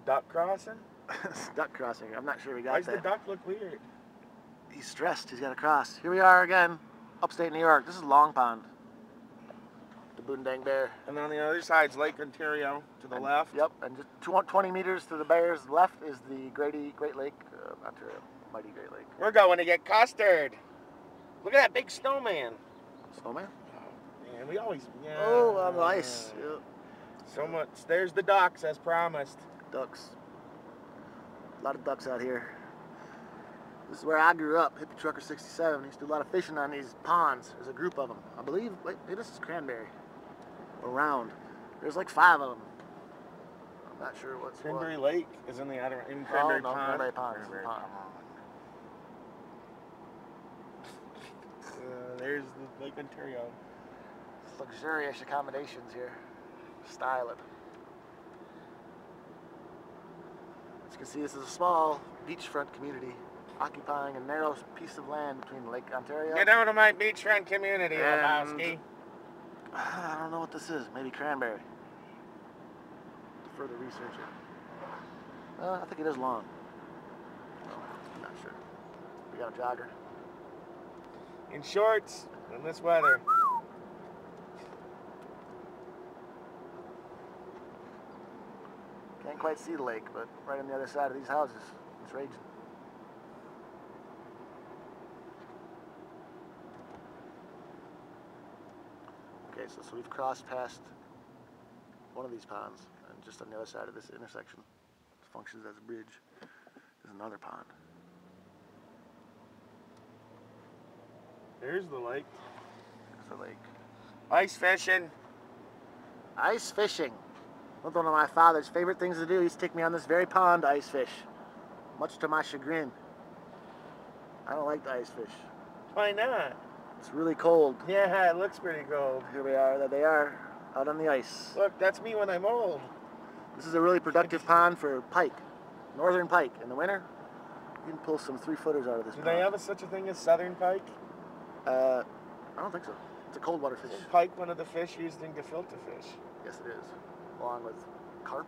duck crossing? It's duck crossing. I'm not sure we got Why does that. the duck look weird? He's stressed. He's got to cross. Here we are again, upstate New York. This is Long Pond. The Bundangbear. And on the other side's Lake Ontario to the left. Yep, and just 20 meters to the bear's left is the Great Lake, Ontario, Mighty Great Lake. We're going to get custard. Look at that big snowman. Snowman? Oh, man, we always... Yeah. Oh, on the ice. Yep. So much. There's the ducks, as promised. Ducks. A lot of ducks out here. This is where I grew up, Hippie Trucker 67. I used to do a lot of fishing on these ponds. There's a group of them. I believe, wait, maybe this is Cranberry. Around. There's like 5 of them. I'm not sure what's Cranberry what. Lake is in the Cranberry Pond. Cranberry Pond. Cranberry Pond. There's the Lake Ontario. Luxurious accommodations here. Styling. As you can see, this is a small beachfront community occupying a narrow piece of land between Lake Ontario. Get out of my beachfront community, Lebowski. I don't know what this is. Maybe Cranberry. To further research it. I think it is long. I'm not sure. We got a jogger. In shorts, in this weather. Can't quite see the lake, but right on the other side of these houses, it's raging. Okay, so we've crossed past one of these ponds, and just on the other side of this intersection, it functions as a bridge, is another pond. There's the lake. There's the lake. Ice fishing. Ice fishing. One of my father's favorite things to do. He used to take me on this very pond to ice fish, much to my chagrin. I don't like to ice fish. Why not? It's really cold. Yeah, it looks pretty cold. Here we are. There they are, out on the ice. Look, that's me when I'm old. This is a really productive pond for pike, northern pike. In the winter, you can pull some 3-footers out of this pond. Do they have such a thing as southern pike? I don't think so. It's a cold water fish. Is pike one of the fish used in gefilte fish? Yes, it is. Along with carp.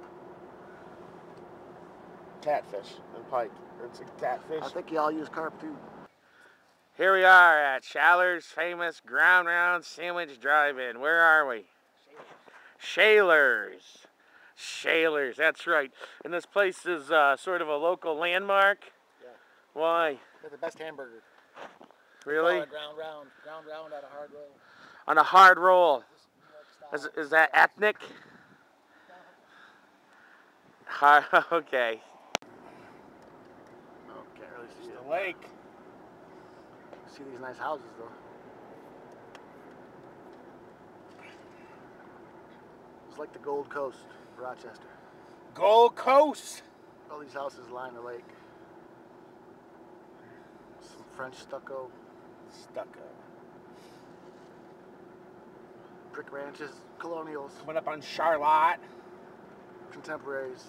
Catfish and pike. It's a catfish. I think y'all use carp too. Here we are at Shaller's famous Ground Round Sandwich Drive-In. Where are we? Shaller's. Shaller's, that's right. And this place is sort of a local landmark. Yeah. Why? They're the best hamburger. Really? Ground round on a hard roll. On a hard roll. Is that ethnic? Okay. Oh, can't really see the lake. See these nice houses though. It's like the Gold Coast, Rochester. Gold Coast. All these houses line the lake. Some French stucco. Brick ranches, colonials. Coming up on Charlotte. Contemporaries.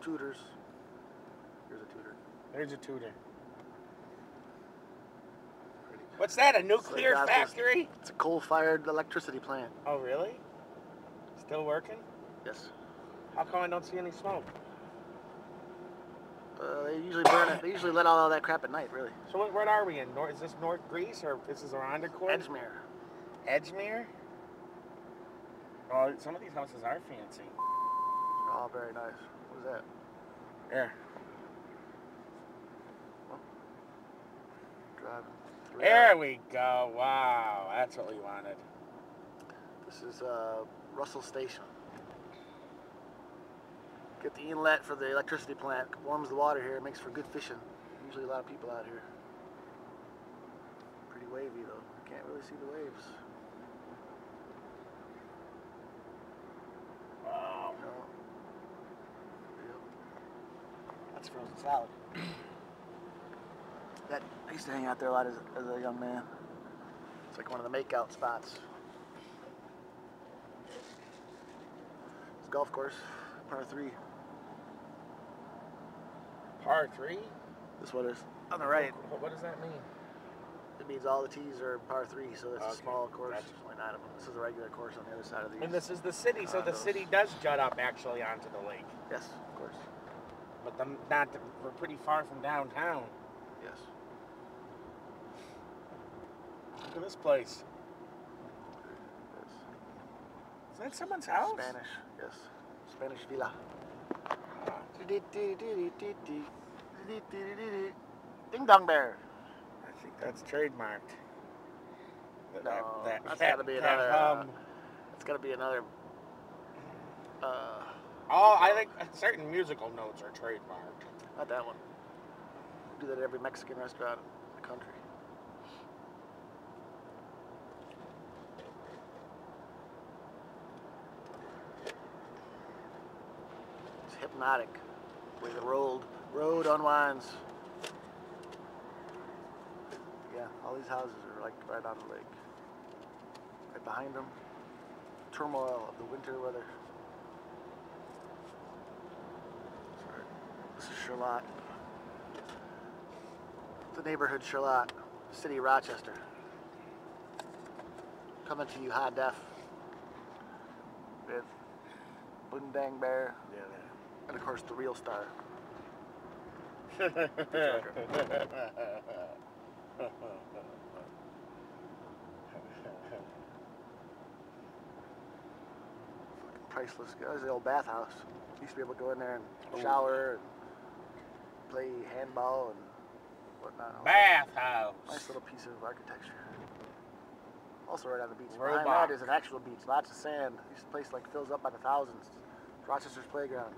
Tudors. Here's a Tudor. There's a Tudor. What's that, a nuclear factory? It's a coal-fired electricity plant. Oh, really? Still working? Yes. How come I don't see any smoke? They usually burn it. They usually let all that crap at night, really. So what are we in? Is this North Greece or this is Irondequoit? Edgemere. Edgemere? Oh, some of these houses are fancy. Oh, very nice. What is that? There. Well, driving. There we go. Wow, that's what we wanted. This is Russell Station. Get the inlet for the electricity plant. Warms the water here. Makes for good fishing. Usually a lot of people out here. Pretty wavy though. I can't really see the waves. Wow. No. Yep. That's frozen salad. I used to hang out there a lot as a young man. It's like one of the makeout spots. It's a golf course, par 3. Par 3? This one is on the right. What does that mean? It means all the tees are par 3, so it's a Okay, small course. gotcha. There's only 9 of them. This is a regular course on the other side of these. And this is the city, so the condos. city does jut up actually onto the lake. Yes, of course. But we're pretty far from downtown. Yes. Look at this place. Yes. Is that someone's house? Spanish, yes. Spanish villa. Ding dong bear. I think that's trademarked. No, that's gotta be another. It's gotta be another. Oh, I think certain musical notes are trademarked. Not that one. Do that at every Mexican restaurant in the country. It's hypnotic. The way the road unwinds. Yeah, all these houses are like right on the lake. Right behind them, turmoil of the winter weather. Sorry. This is Charlotte. The neighborhood Charlotte, city Rochester. Coming to you high def with bundangbear, and of course the real star. Priceless. There's the old bathhouse. Used to be able to go in there and shower and play handball and whatnot. Bathhouse. Nice little piece of architecture. Also right on the beach. Robot. Behind that is an actual beach. Lots of sand. This place like fills up by the thousands. Rochester's playground.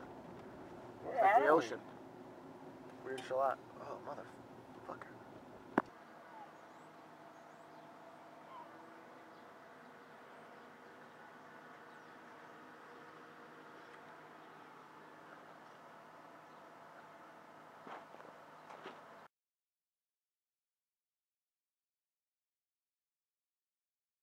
It's like the ocean. We're in Charlotte. Oh, motherfucker.